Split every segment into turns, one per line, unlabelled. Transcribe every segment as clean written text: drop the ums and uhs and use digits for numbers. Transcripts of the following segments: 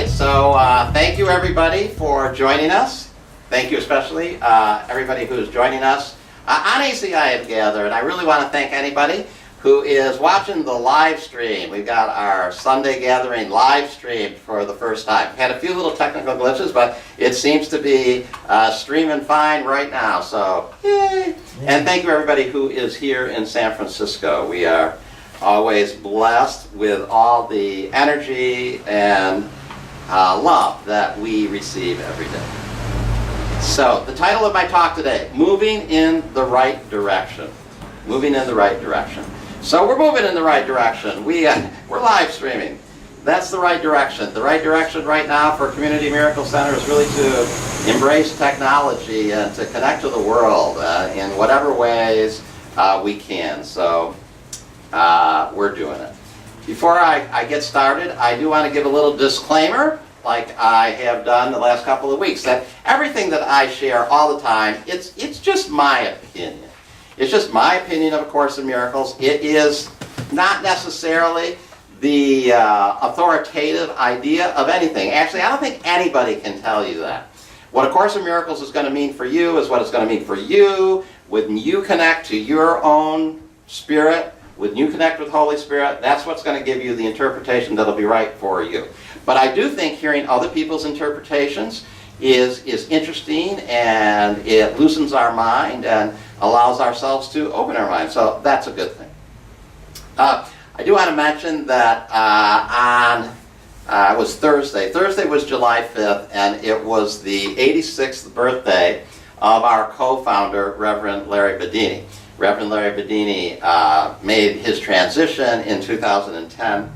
right, so thank you everybody for joining us. Thank you especially everybody who is joining us on ACIM Gather, and I really want to thank anybody who is watching the live stream. We've got our Sunday gathering live streamed for the first time. We've had a few little technical glitches, but it seems to be streaming fine right now, so yay! And thank you everybody who is here in San Francisco. We are always blessed with all the energy and love that we receive every day. So, the title of my talk today, Moving in the Right Direction. Moving in the right direction. So we're moving in the right direction. We're live streaming. That's the right direction. The right direction right now for Community Miracle Center is really to embrace technology and to connect to the world in whatever ways we can. So we're doing it. Before I get started, I do want to give a little disclaimer, like I have done the last couple of weeks, that everything that I share all the time, it's just my opinion. It's just my opinion of A Course in Miracles. It is not necessarily the authoritative idea of anything. Actually, I don't think anybody can tell you that. What A Course in Miracles is going to mean for you is what it's going to mean for you when you connect to your own spirit, when you connect with Holy Spirit. That's what's going to give you the interpretation that'll be right for you. But I do think hearing other people's interpretations is interesting, and it loosens our mind and allows ourselves to open our mind. So that's a good thing. I do want to mention that it was Thursday. Thursday was July 5th, and it was the 86th birthday of our co-founder, Reverend Larry Bedini. Reverend Larry Bedini made his transition in 2010.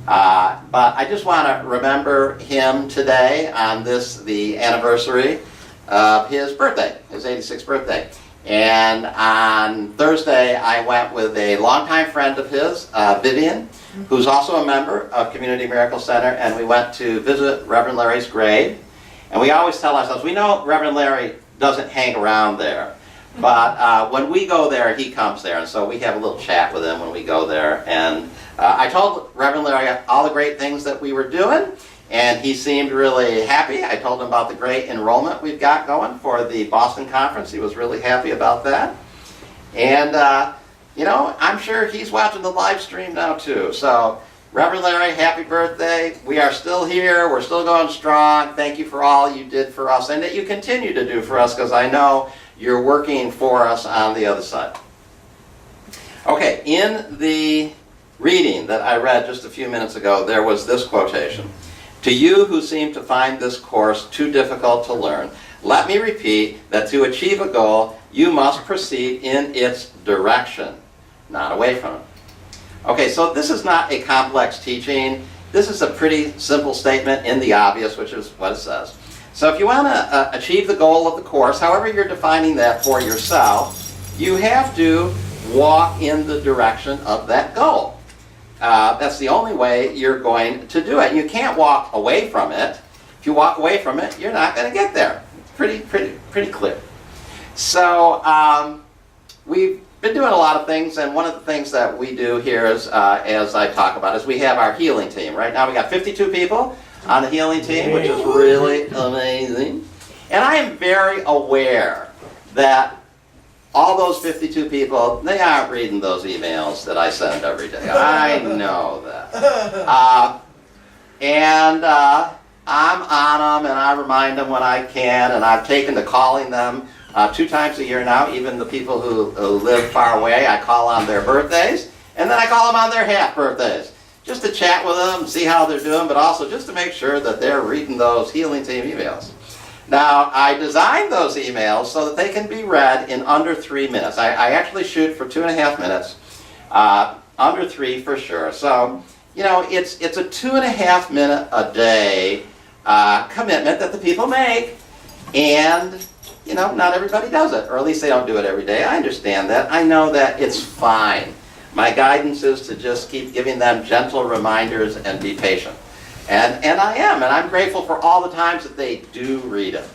But I just want to remember him today on the anniversary of his birthday, his 86th birthday. And on Thursday, I went with a longtime friend of his, Vivian, who's also a member of Community Miracle Center, and we went to visit Reverend Larry's grave. And we always tell ourselves, we know Reverend Larry doesn't hang around there, but when we go there, he comes there, and so we have a little chat with him when we go there. And I told Reverend Larry all the great things that we were doing, and he seemed really happy. I told him about the great enrollment we've got going for the Boston conference. He was really happy about that. And, you know, I'm sure he's watching the live stream now too. So, Reverend Larry, happy birthday. We are still here. We're still going strong. Thank you for all you did for us and that you continue to do for us, because I know you're working for us on the other side. Okay, in the reading that I read just a few minutes ago, there was this quotation. To you who seem to find this course too difficult to learn, let me repeat that to achieve a goal, you must proceed in its direction, not away from it. Okay, so this is not a complex teaching. This is a pretty simple statement in the obvious, which is what it says. So if you want to achieve the goal of the course, however you're defining that for yourself, you have to walk in the direction of that goal. That's the only way you're going to do it. You can't walk away from it. If you walk away from it, you're not going to get there. It's pretty clear. So we've been doing a lot of things, and one of the things that we do here is, as I talk about, is we have our healing team. Right now we got 52 people on the healing team, which is really amazing. And I am very aware that all those 52 people, they aren't reading those emails that I send every day. I know that. And I'm on them, and I remind them when I can, and I've taken to calling them 2 times a year now. Even the people who live far away, I call on their birthdays, and then I call them on their half birthdays, just to chat with them, see how they're doing, but also just to make sure that they're reading those healing team emails. Now, I designed those emails so that they can be read in under 3 minutes. I actually shoot for 2.5 minutes, under 3 for sure. So, you know, it's a 2.5 minute a day commitment that the people make, and, you know, not everybody does it, or at least they don't do it every day. I understand that. I know that it's fine. My guidance is to just keep giving them gentle reminders and be patient. And I am, and I'm grateful for all the times that they do read it.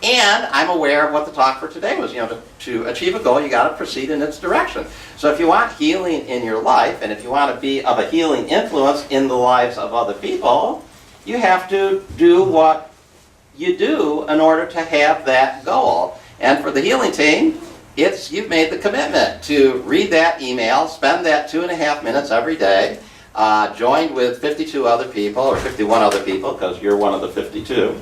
And I'm aware of what the talk for today was. You know, to achieve a goal, you got to proceed in its direction. So if you want healing in your life, and if you want to be of a healing influence in the lives of other people, you have to do what you do in order to have that goal. And for the healing team, you've made the commitment to read that email, spend that 2.5 minutes every day, joined with 52 other people, or 51 other people, because you're one of the 52.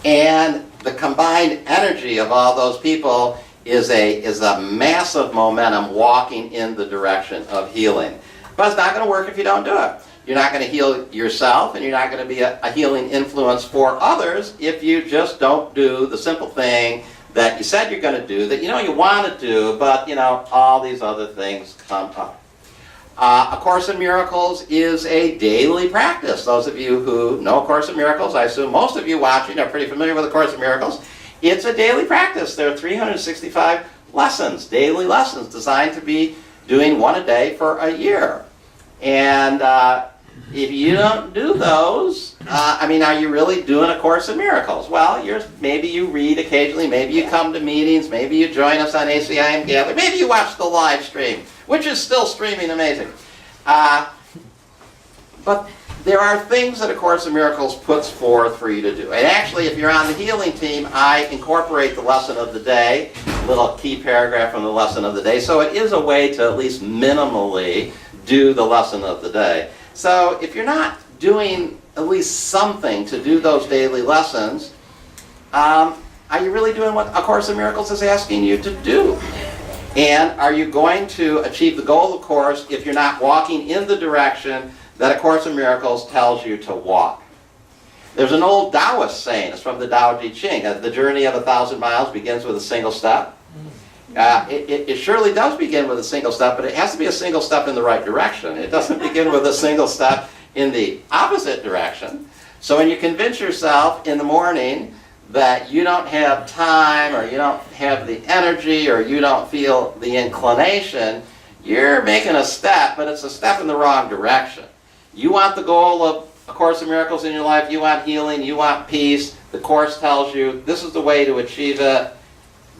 And the combined energy of all those people is a massive momentum walking in the direction of healing. But it's not going to work if you don't do it. You're not going to heal yourself, and you're not going to be a healing influence for others if you just don't do the simple thing that you said you're going to do, that you want to do, but all these other things come up. A Course in Miracles is a daily practice. Those of you who know A Course in Miracles, I assume most of you watching are pretty familiar with A Course in Miracles. It's a daily practice. There are 365 lessons, daily lessons, designed to be doing one a day for a year. And if you don't do those, are you really doing A Course in Miracles? Well, maybe you read occasionally, maybe you come to meetings, maybe you join us on ACIM Gather, maybe you watch the live stream, which is still streaming amazing. But there are things that A Course in Miracles puts forth for you to do. And actually, if you're on the healing team, I incorporate the lesson of the day, a little key paragraph from the lesson of the day, so it is a way to at least minimally do the lesson of the day. So if you're not doing at least something to do those daily lessons, are you really doing what A Course in Miracles is asking you to do? And are you going to achieve the goal of the Course if you're not walking in the direction that A Course in Miracles tells you to walk? There's an old Taoist saying, it's from the Tao Te Ching, the journey of 1,000 miles begins with a single step. It surely does begin with a single step, but it has to be a single step in the right direction. It doesn't begin with a single step in the opposite direction. So when you convince yourself in the morning that you don't have time, or you don't have the energy, or you don't feel the inclination, you're making a step, but it's a step in the wrong direction. You want the goal of A Course in Miracles in your life, you want healing, you want peace. The Course tells you this is the way to achieve it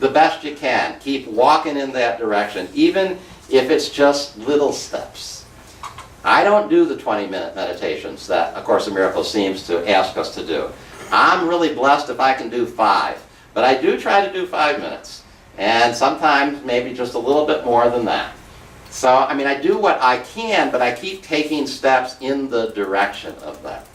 the best you can. Keep walking in that direction, even if it's just little steps. I don't do the 20-minute meditations that A Course in Miracles seems to ask us to do. I'm really blessed if I can do 5, but I do try to do 5 minutes, and sometimes maybe just a little bit more than that. So, I do what I can, but I keep taking steps in the direction of that.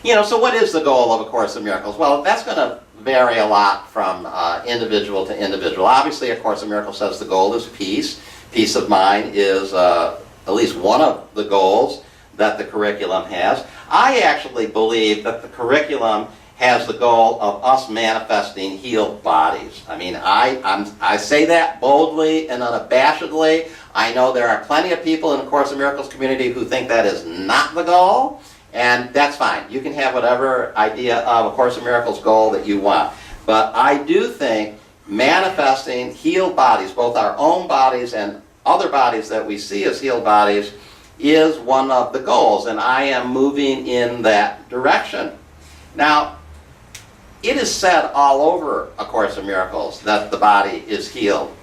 So what is the goal of A Course in Miracles? Well, that's going to vary a lot from individual to individual. Obviously, A Course in Miracles says the goal is peace. Peace of mind is at least one of the goals that the curriculum has. I actually believe that the curriculum has the goal of us manifesting healed bodies. I say that boldly and unabashedly. I know there are plenty of people in the Course in Miracles community who think that is not the goal, and that's fine. You can have whatever idea of A Course in Miracles goal that you want. But I do think manifesting healed bodies, both our own bodies and other bodies that we see as healed bodies, is one of the goals, and I am moving in that direction. Now, it is said all over A Course in Miracles that the body is healed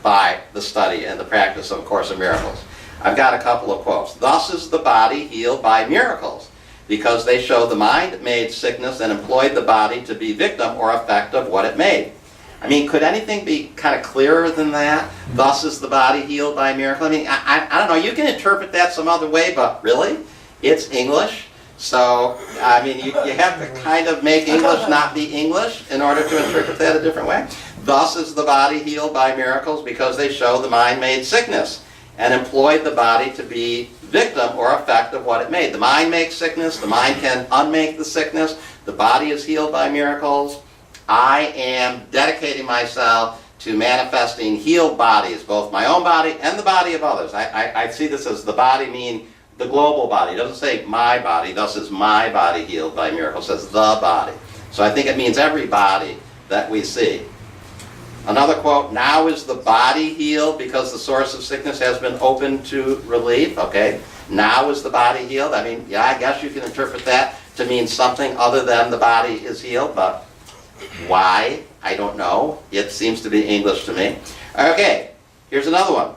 by the study and the practice of A Course in Miracles. I've got a couple of quotes. Thus is the body healed by miracles, because they show the mind made sickness and employed the body to be victim or effect of what it made. Could anything be kind of clearer than that? Thus is the body healed by miracle. I don't know. You can interpret that some other way, but really, it's English. So, you have to kind of make English not be English in order to interpret that a different way. Thus is the body healed by miracles, because they show the mind made sickness and employed the body to be victim or effect of what it made. The mind makes sickness. The mind can unmake the sickness. The body is healed by miracles. I am dedicating myself to manifesting healed bodies, both my own body and the body of others. I see this as the body, meaning the global body. It doesn't say my body, thus is my body healed by miracles. It says the body. So I think it means every body that we see. Another quote, now is the body healed because the source of sickness has been opened to relief. Okay, now is the body healed. I guess you can interpret that to mean something other than the body is healed, but why? I don't know. It seems to be English to me. Okay, here's another one.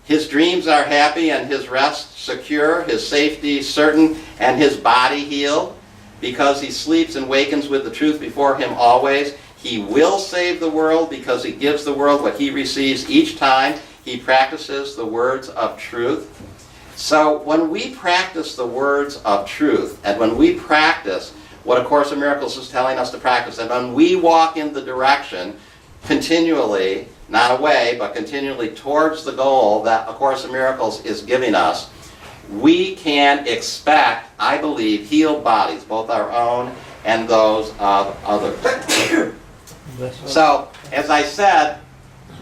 His dreams are happy and his rest secure, his safety certain, and his body healed. because he sleeps and wakens with the truth before him always. He will save the world because he gives the world what he receives each time he practices the words of truth. So when we practice the words of truth, and when we practice what A Course in Miracles is telling us to practice, and when we walk in the direction continually, not away, but continually towards the goal that A Course in Miracles is giving us, we can expect, I believe, healed bodies, both our own and those of others. So, as I said,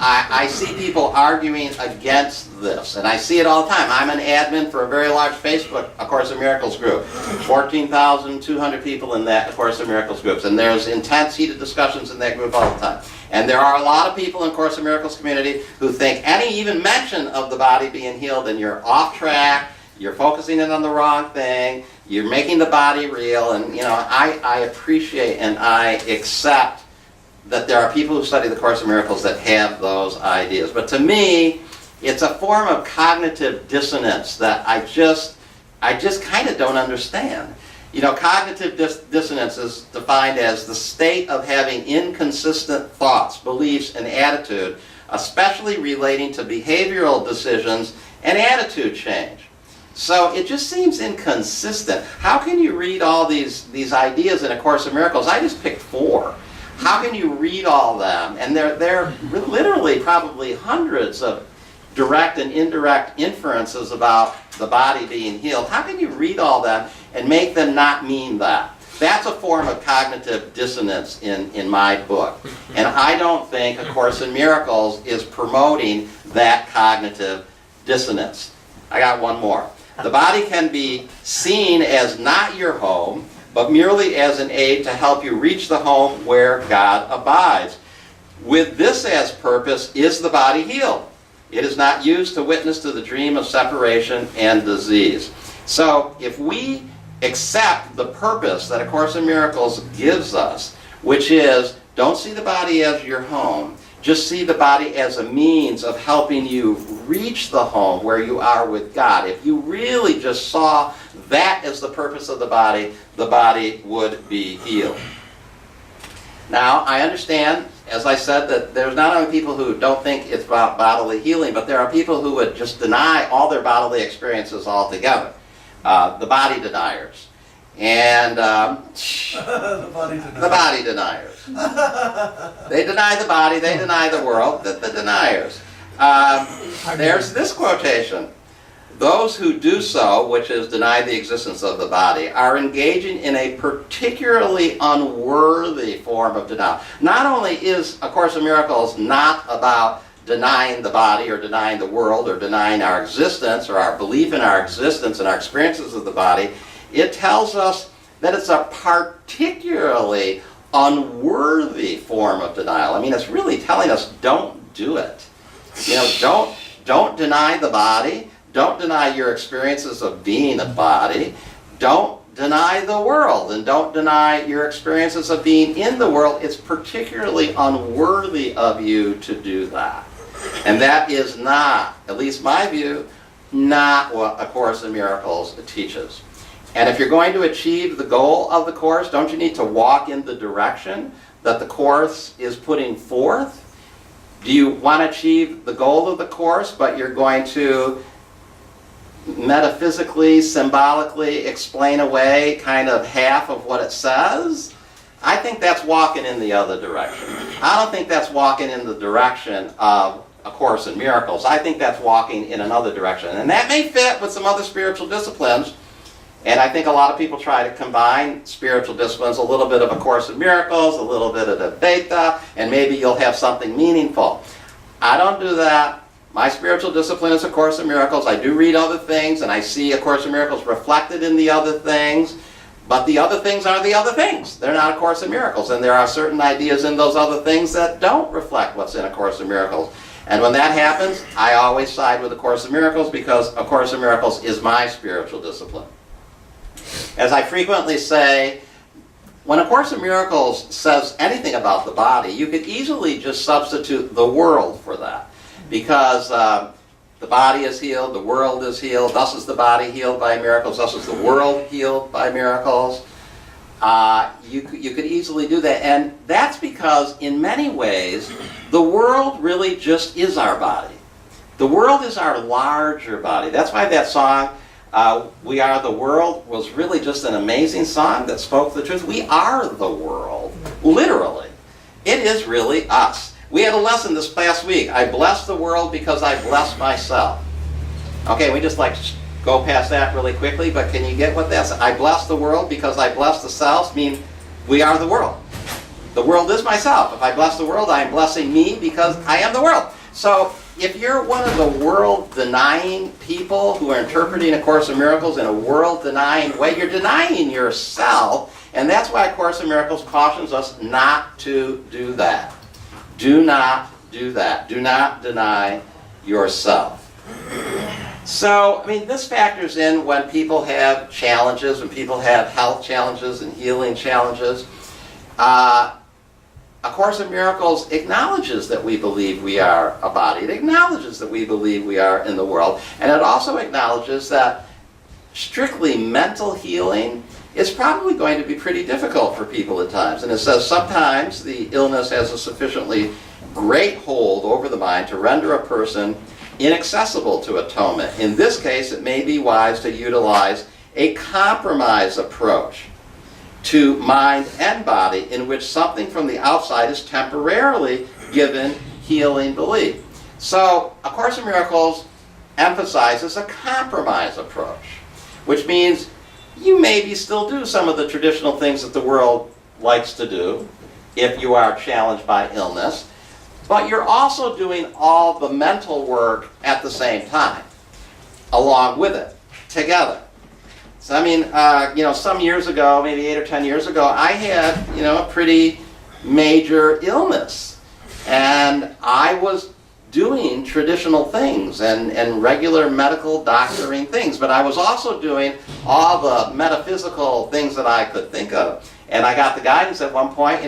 I see people arguing against this, and I see it all the time. I'm an admin for a very large Facebook A Course in Miracles group, 14,200 people in that A Course in Miracles groups, and there's intense, heated discussions in that group all the time. And there are a lot of people in Course in Miracles community who think any even mention of the body being healed, and you're off track, you're focusing in on the wrong thing, you're making the body real, and I appreciate and I accept that there are people who study the Course in Miracles that have those ideas. But to me, it's a form of cognitive dissonance that I just kind of don't understand. Cognitive dissonance is defined as the state of having inconsistent thoughts, beliefs, and attitude, especially relating to behavioral decisions and attitude change. So it just seems inconsistent. How can you read all these ideas in A Course in Miracles? I just picked 4. How can you read all them? And they're literally probably hundreds of direct and indirect inferences about the body being healed. How can you read all them and make them not mean that? That's a form of cognitive dissonance in my book. And I don't think A Course in Miracles is promoting that cognitive dissonance. I got one more. The body can be seen as not your home, but merely as an aid to help you reach the home where God abides. With this as purpose, is the body healed? It is not used to witness to the dream of separation and disease. So if we accept the purpose that A Course in Miracles gives us, which is, don't see the body as your home, just see the body as a means of helping you reach the home where you are with God. If you really just saw that as the purpose of the body would be healed. Now, I understand, as I said, that there's not only people who don't think it's about bodily healing, but there are people who would just deny all their bodily experiences altogether. The body deniers. And the body deniers. They deny the body, they deny the world, the deniers. There's this quotation. Those who do so, which is deny the existence of the body, are engaging in a particularly unworthy form of denial. Not only is A Course in Miracles not about denying the body or denying the world or denying our existence or our belief in our existence and our experiences of the body, it tells us that it's a particularly unworthy form of denial. I mean, it's really telling us don't do it. Don't deny the body. Don't deny your experiences of being a body. Don't deny the world, and don't deny your experiences of being in the world. It's particularly unworthy of you to do that. And that is not, at least my view, not what A Course in Miracles teaches. And if you're going to achieve the goal of the Course, don't you need to walk in the direction that the Course is putting forth? Do you want to achieve the goal of the Course, but you're going to metaphysically, symbolically explain away kind of half of what it says? I think that's walking in the other direction. I don't think that's walking in the direction of A Course in Miracles. I think that's walking in another direction. And that may fit with some other spiritual disciplines. And I think a lot of people try to combine spiritual disciplines, a little bit of A Course in Miracles, a little bit of Advaita, and maybe you'll have something meaningful. I don't do that. My spiritual discipline is A Course in Miracles. I do read other things, and I see A Course in Miracles reflected in the other things. But the other things are the other things. They're not A Course in Miracles. And there are certain ideas in those other things that don't reflect what's in A Course in Miracles. And when that happens, I always side with A Course in Miracles because A Course in Miracles is my spiritual discipline. As I frequently say, when A Course in Miracles says anything about the body, you could easily just substitute the world for that. Because the body is healed, the world is healed, thus is the body healed by miracles, thus is the world healed by miracles. you could easily do that. And that's because in many ways, the world really just is our body. The world is our larger body. That's why that song, We Are the World, was really just an amazing song that spoke the truth. We are the world, literally. It is really us. We had a lesson this past week. I bless the world because I bless myself. Okay, we just like go past that really quickly, but can you get what that's? I bless the world because I bless the self, mean we are the world. The world is myself. If I bless the world, I am blessing me because I am the world. So if you're one of the world-denying people who are interpreting A Course in Miracles in a world-denying way, you're denying yourself, and that's why A Course in Miracles cautions us not to do that. Do not do that. Do not deny yourself. So, I mean, this factors in when people have challenges, when people have health challenges and healing challenges. A Course in Miracles acknowledges that we believe we are a body. It acknowledges that we believe we are in the world. And it also acknowledges that strictly mental healing is probably going to be pretty difficult for people at times. And it says sometimes the illness has a sufficiently great hold over the mind to render a person inaccessible to atonement. In this case, it may be wise to utilize a compromise approach to mind and body in which something from the outside is temporarily given healing belief. So, A Course in Miracles emphasizes a compromise approach, which means you maybe still do some of the traditional things that the world likes to do if you are challenged by illness, but you're also doing all the mental work at the same time, along with it, together. So I mean, some years ago, maybe 8 or 10 years ago, I had, a pretty major illness. And I was doing traditional things and regular medical doctoring things, but I was also doing all the metaphysical things that I could think of. And I got the guidance at one point,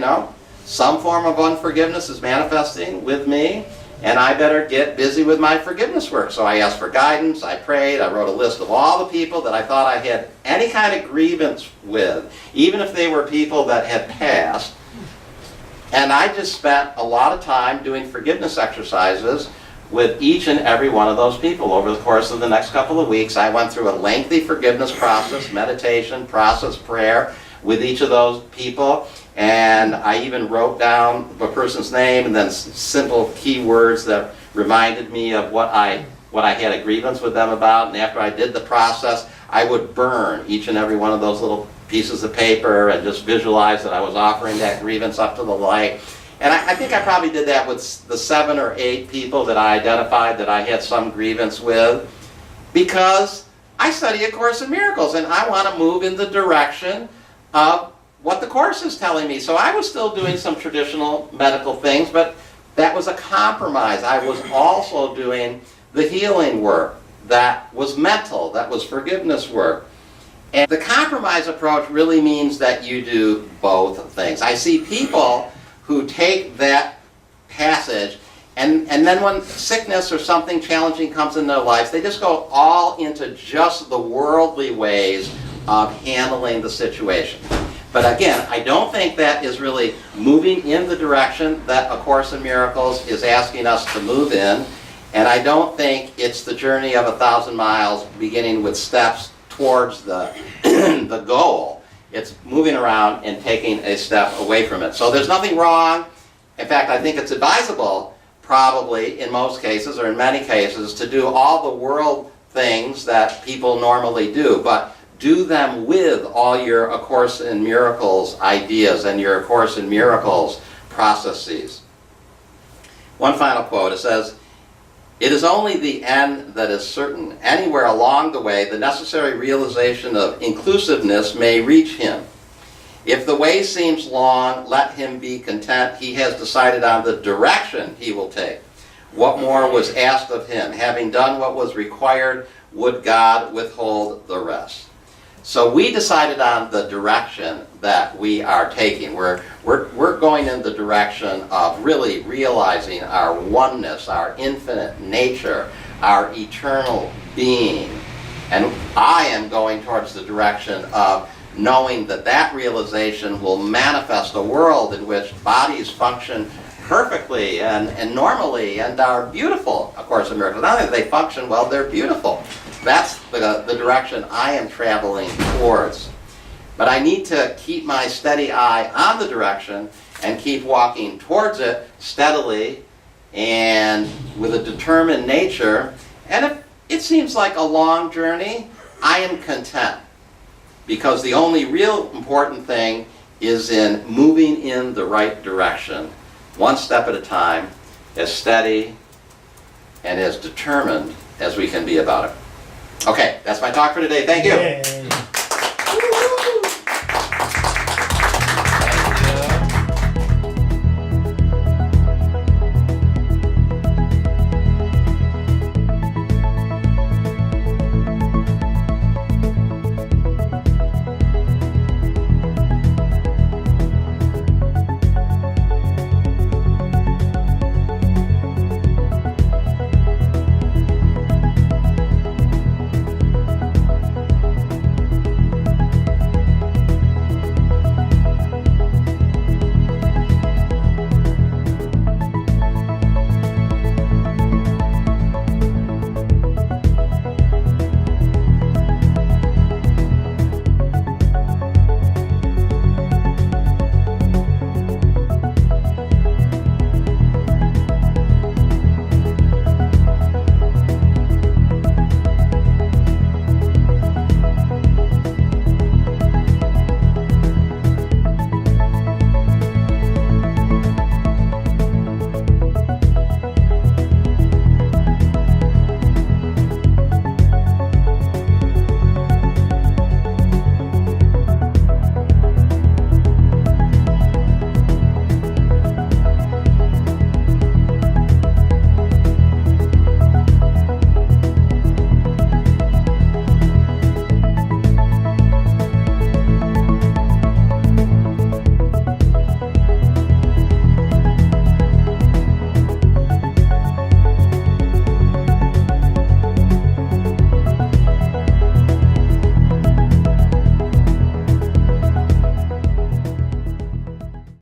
some form of unforgiveness is manifesting with me, and I better get busy with my forgiveness work. So I asked for guidance, I prayed, I wrote a list of all the people that I thought I had any kind of grievance with, even if they were people that had passed. And I just spent a lot of time doing forgiveness exercises with each and every one of those people. Over the course of the next couple of weeks, I went through a lengthy forgiveness process, meditation, process, prayer with each of those people. And I even wrote down the person's name and then simple key words that reminded me of what I had a grievance with them about. And after I did the process, I would burn each and every one of those little pieces of paper and just visualize that I was offering that grievance up to the light. And I think I probably did that with the 7 or 8 people that I identified that I had some grievance with, because I study A Course in Miracles and I want to move in the direction of what the Course is telling me. So I was still doing some traditional medical things, but that was a compromise. I was also doing the healing work that was mental, that was forgiveness work. And the compromise approach really means that you do both things. I see people who take that passage and then when sickness or something challenging comes in their lives, they just go all into just the worldly ways of handling the situation. But again, I don't think that is really moving in the direction that A Course in Miracles is asking us to move in. And I don't think it's the journey of 1,000 miles beginning with steps towards the, the goal. It's moving around and taking a step away from it. So there's nothing wrong. In fact, I think it's advisable, probably in most cases or in many cases, to do all the world things that people normally do. But do them with all your A Course in Miracles ideas and your A Course in Miracles processes. One final quote, it says, "It is only the end that is certain. Anywhere along the way, the necessary realization of inclusiveness may reach him. If the way seems long, let him be content. He has decided on the direction he will take. What more was asked of him? Having done what was required, would God withhold the rest?" So we decided on the direction that we are taking. We're going in the direction of really realizing our oneness, our infinite nature, our eternal being. And I am going towards the direction of knowing that that realization will manifest a world in which bodies function perfectly and normally and are beautiful. Of course, in miracles, not only do they function well, they're beautiful. That's the direction I am traveling towards. But I need to keep my steady eye on the direction and keep walking towards it steadily and with a determined nature. And if it seems like a long journey, I am content. Because the only real important thing is in moving in the right direction, one step at a time, as steady and as determined as we can be about it. Okay, that's my talk for today. Thank you.
Yeah.